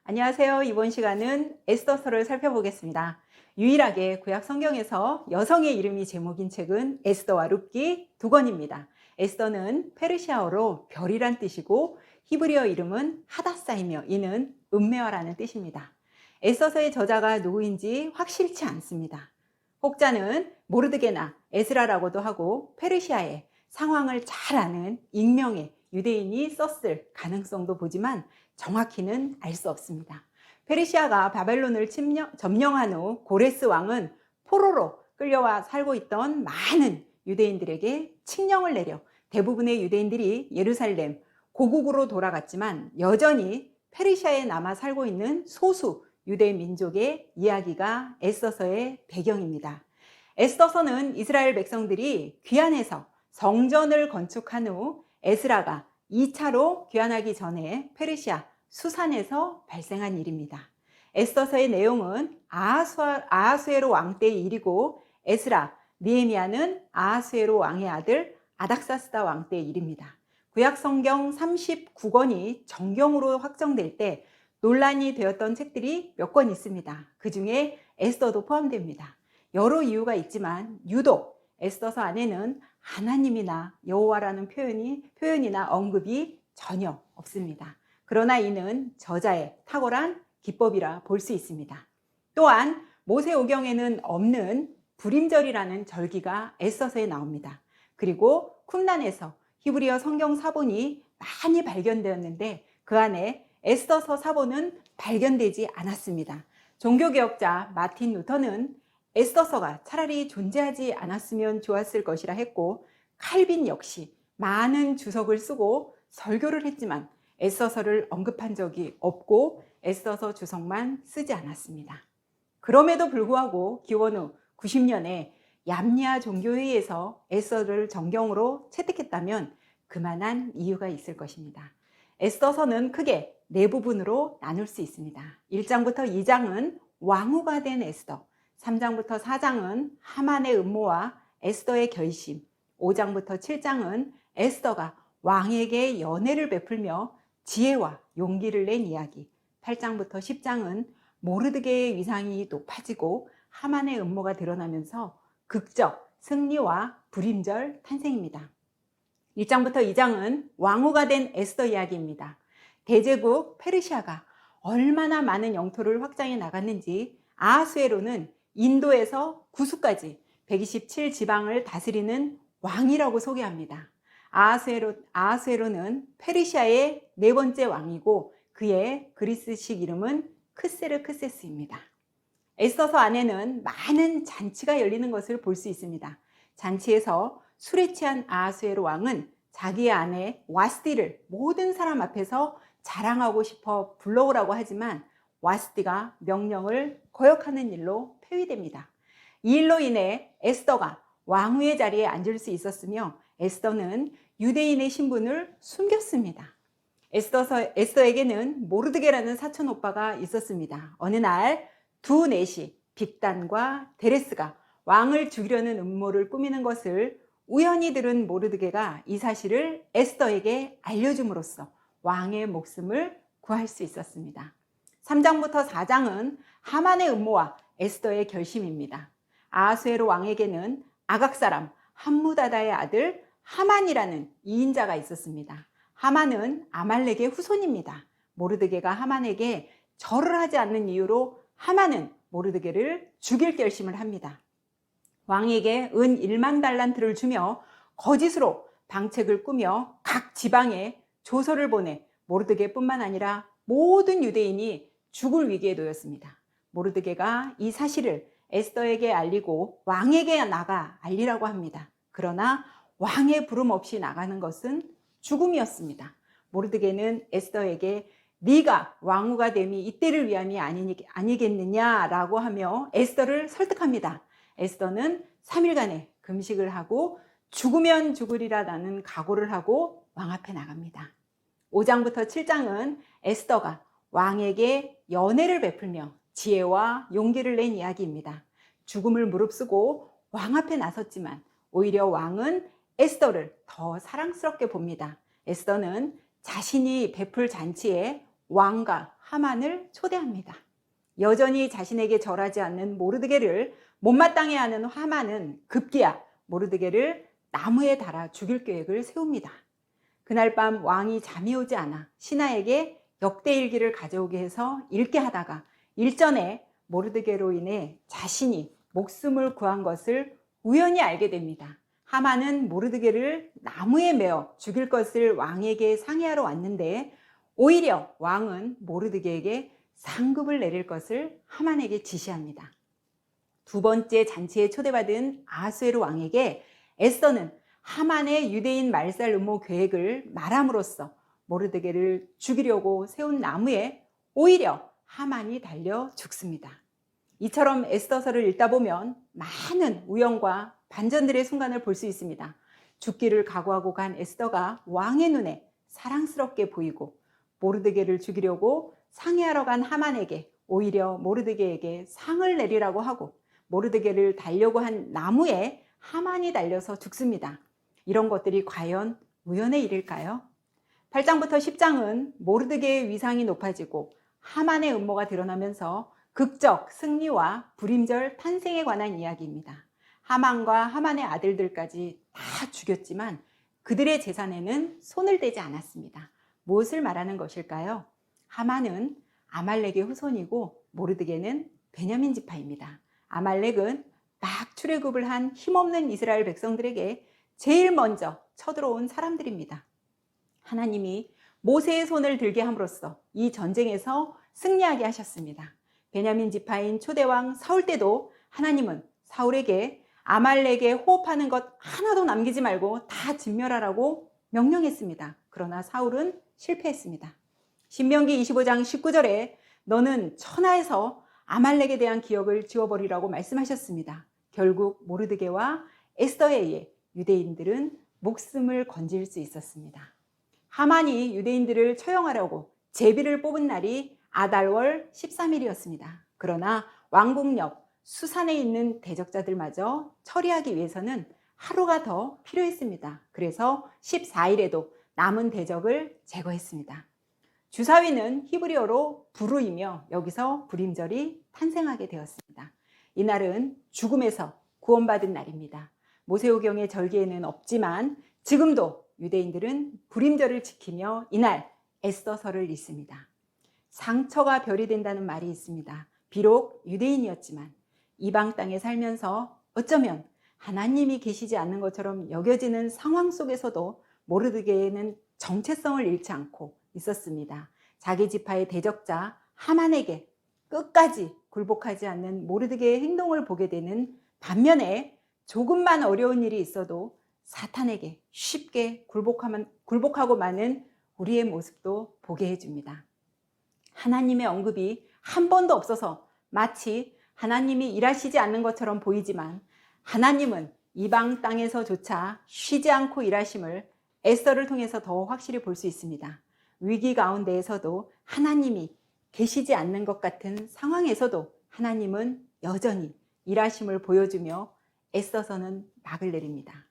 안녕하세요. 이번 시간은 에스더서를 살펴보겠습니다. 유일하게 구약 성경에서 여성의 이름이 제목인 책은 에스더와 룻기 두 권입니다. 에스더는 페르시아어로 별이란 뜻이고 히브리어 이름은 하닷사이며 이는 음메어라는 뜻입니다. 에스더서의 저자가 누구인지 확실치 않습니다. 혹자는 모르드게나 에스라라고도 하고 페르시아의 상황을 잘 아는 익명의 유대인이 썼을 가능성도 보지만 정확히는 알 수 없습니다. 페르시아가 바벨론을 점령한 후 고레스 왕은 포로로 끌려와 살고 있던 많은 유대인들에게 칙령을 내려 대부분의 유대인들이 예루살렘 고국으로 돌아갔지만 여전히 페르시아에 남아 살고 있는 소수 유대 민족의 이야기가 에스더서의 배경입니다. 에스더서는 이스라엘 백성들이 귀환해서 성전을 건축한 후 에스라가 2차로 귀환하기 전에 페르시아 수산에서 발생한 일입니다. 에스더서의 내용은 아하수에로 왕 때의 일이고 에스라, 느헤미야는 아하수에로 왕의 아들 아닥사스다 왕 때의 일입니다. 구약성경 39권이 정경으로 확정될 때 논란이 되었던 책들이 몇 권 있습니다. 그 중에 에스더도 포함됩니다. 여러 이유가 있지만 유독 에스더서 안에는 하나님이나 여호와라는 표현이나 언급이 전혀 없습니다. 그러나 이는 저자의 탁월한 기법이라 볼 수 있습니다. 또한 모세오경에는 없는 불임절이라는 절기가 에스더서에 나옵니다. 그리고 쿰란에서 히브리어 성경 사본이 많이 발견되었는데 그 안에 에스더서 사본은 발견되지 않았습니다. 종교개혁자 마틴 루터는 에스더서가 차라리 존재하지 않았으면 좋았을 것이라 했고 칼빈 역시 많은 주석을 쓰고 설교를 했지만 에스더서를 언급한 적이 없고 에스더서 주석만 쓰지 않았습니다. 그럼에도 불구하고 기원 후 90년에 얌니아 종교회의에서 에스더를 정경으로 채택했다면 그만한 이유가 있을 것입니다. 에스더서는 크게 네 부분으로 나눌 수 있습니다. 1장부터 2장은 왕후가 된 에스더, 3장부터 4장은 하만의 음모와 에스더의 결심, 5장부터 7장은 에스더가 왕에게 연애를 베풀며 지혜와 용기를 낸 이야기, 8장부터 10장은 모르드게의 위상이 높아지고 하만의 음모가 드러나면서 극적 승리와 불임절 탄생입니다. 1장부터 2장은 왕후가 된 에스더 이야기입니다. 대제국 페르시아가 얼마나 많은 영토를 확장해 나갔는지 아하수에로는 인도에서 구수까지 127지방을 다스리는 왕이라고 소개합니다. 아하수에로는 페르시아의 네 번째 왕이고 그의 그리스식 이름은 크세르크세스입니다. 에스더서 안에는 많은 잔치가 열리는 것을 볼 수 있습니다. 잔치에서 술에 취한 아하수에로 왕은 자기의 아내 와스디를 모든 사람 앞에서 자랑하고 싶어 불러오라고 하지만 와스디가 명령을 거역하는 일로 폐위됩니다. 이 일로 인해 에스더가 왕후의 자리에 앉을 수 있었으며 에스더는 유대인의 신분을 숨겼습니다. 에스더에게는 모르드게라는 사촌 오빠가 있었습니다. 어느 날 두 넷이 빅단과 데레스가 왕을 죽이려는 음모를 꾸미는 것을 우연히 들은 모르드게가 이 사실을 에스더에게 알려줌으로써 왕의 목숨을 구할 수 있었습니다. 3장부터 4장은 하만의 음모와 에스더의 결심입니다. 아하수에로 왕에게는 아각 사람 함무다다의 아들 하만이라는 이인자가 있었습니다. 하만은 아말렉의 후손입니다. 모르드게가 하만에게 절을 하지 않는 이유로 하만은 모르드게를 죽일 결심을 합니다. 왕에게 은 1만 달란트를 주며 거짓으로 방책을 꾸며 각 지방에 조서를 보내 모르드게뿐만 아니라 모든 유대인이 죽을 위기에 놓였습니다. 모르드게가 이 사실을 에스더에게 알리고 왕에게 나가 알리라고 합니다. 그러나 왕의 부름 없이 나가는 것은 죽음이었습니다. 모르드게는 에스더에게 네가 왕후가 됨이 이때를 위함이 아니겠느냐라고 하며 에스더를 설득합니다. 에스더는 3일간의 금식을 하고 죽으면 죽으리라는 각오를 하고 왕 앞에 나갑니다. 5장부터 7장은 에스더가 왕에게 연애를 베풀며 지혜와 용기를 낸 이야기입니다. 죽음을 무릅쓰고 왕 앞에 나섰지만 오히려 왕은 에스더를 더 사랑스럽게 봅니다. 에스더는 자신이 베풀 잔치에 왕과 하만을 초대합니다. 여전히 자신에게 절하지 않는 모르드게를 못마땅해 하는 하만은 급기야 모르드게를 나무에 달아 죽일 계획을 세웁니다. 그날 밤 왕이 잠이 오지 않아 신하에게 역대일기를 가져오게 해서 읽게 하다가 일전에 모르드게로 인해 자신이 목숨을 구한 것을 우연히 알게 됩니다. 하만은 모르드게를 나무에 매어 죽일 것을 왕에게 상의하러 왔는데 오히려 왕은 모르드게에게 상급을 내릴 것을 하만에게 지시합니다. 두 번째 잔치에 초대받은 아하수에로 왕에게 에스더는 하만의 유대인 말살 음모 계획을 말함으로써 모르드게를 죽이려고 세운 나무에 오히려 하만이 달려 죽습니다. 이처럼 에스더서를 읽다 보면 많은 우연과 반전들의 순간을 볼 수 있습니다. 죽기를 각오하고 간 에스더가 왕의 눈에 사랑스럽게 보이고 모르드게를 죽이려고 상의하러 간 하만에게 오히려 모르드게에게 상을 내리라고 하고 모르드게를 달려고 한 나무에 하만이 달려서 죽습니다. 이런 것들이 과연 우연의 일일까요? 8장부터 10장은 모르드게의 위상이 높아지고 하만의 음모가 드러나면서 극적 승리와 불임절 탄생에 관한 이야기입니다. 하만과 하만의 아들들까지 다 죽였지만 그들의 재산에는 손을 대지 않았습니다. 무엇을 말하는 것일까요? 하만은 아말렉의 후손이고 모르드게는 베냐민 지파입니다. 아말렉은 막 출애굽을 한 힘없는 이스라엘 백성들에게 제일 먼저 쳐들어온 사람들입니다. 하나님이 모세의 손을 들게 함으로써 이 전쟁에서 승리하게 하셨습니다. 베냐민 지파인 초대왕 사울 때도 하나님은 사울에게 아말렉에 호흡하는 것 하나도 남기지 말고 다 진멸하라고 명령했습니다. 그러나 사울은 실패했습니다. 신명기 25장 19절에 너는 천하에서 아말렉에 대한 기억을 지워버리라고 말씀하셨습니다. 결국 모르드게와 에스더에 의해 유대인들은 목숨을 건질 수 있었습니다. 하만이 유대인들을 처형하려고 제비를 뽑은 날이 아달월 13일이었습니다. 그러나 왕궁 옆 수산에 있는 대적자들마저 처리하기 위해서는 하루가 더 필요했습니다. 그래서 14일에도 남은 대적을 제거했습니다. 주사위는 히브리어로 부르이며 여기서 불임절이 탄생하게 되었습니다. 이날은 죽음에서 구원받은 날입니다. 모세오경의 절기에는 없지만 지금도 유대인들은 불임절을 지키며 이날 에스더서를 읽습니다. 상처가 별이 된다는 말이 있습니다. 비록 유대인이었지만 이방 땅에 살면서 어쩌면 하나님이 계시지 않는 것처럼 여겨지는 상황 속에서도 모르드게는 정체성을 잃지 않고 있었습니다. 자기 지파의 대적자 하만에게 끝까지 굴복하지 않는 모르드게의 행동을 보게 되는 반면에 조금만 어려운 일이 있어도 사탄에게 쉽게 굴복하고 마는 우리의 모습도 보게 해줍니다. 하나님의 언급이 한 번도 없어서 마치 하나님이 일하시지 않는 것처럼 보이지만 하나님은 이방 땅에서조차 쉬지 않고 일하심을 에스더를 통해서 더 확실히 볼 수 있습니다. 위기 가운데에서도 하나님이 계시지 않는 것 같은 상황에서도 하나님은 여전히 일하심을 보여주며 애써서는 막을 내립니다.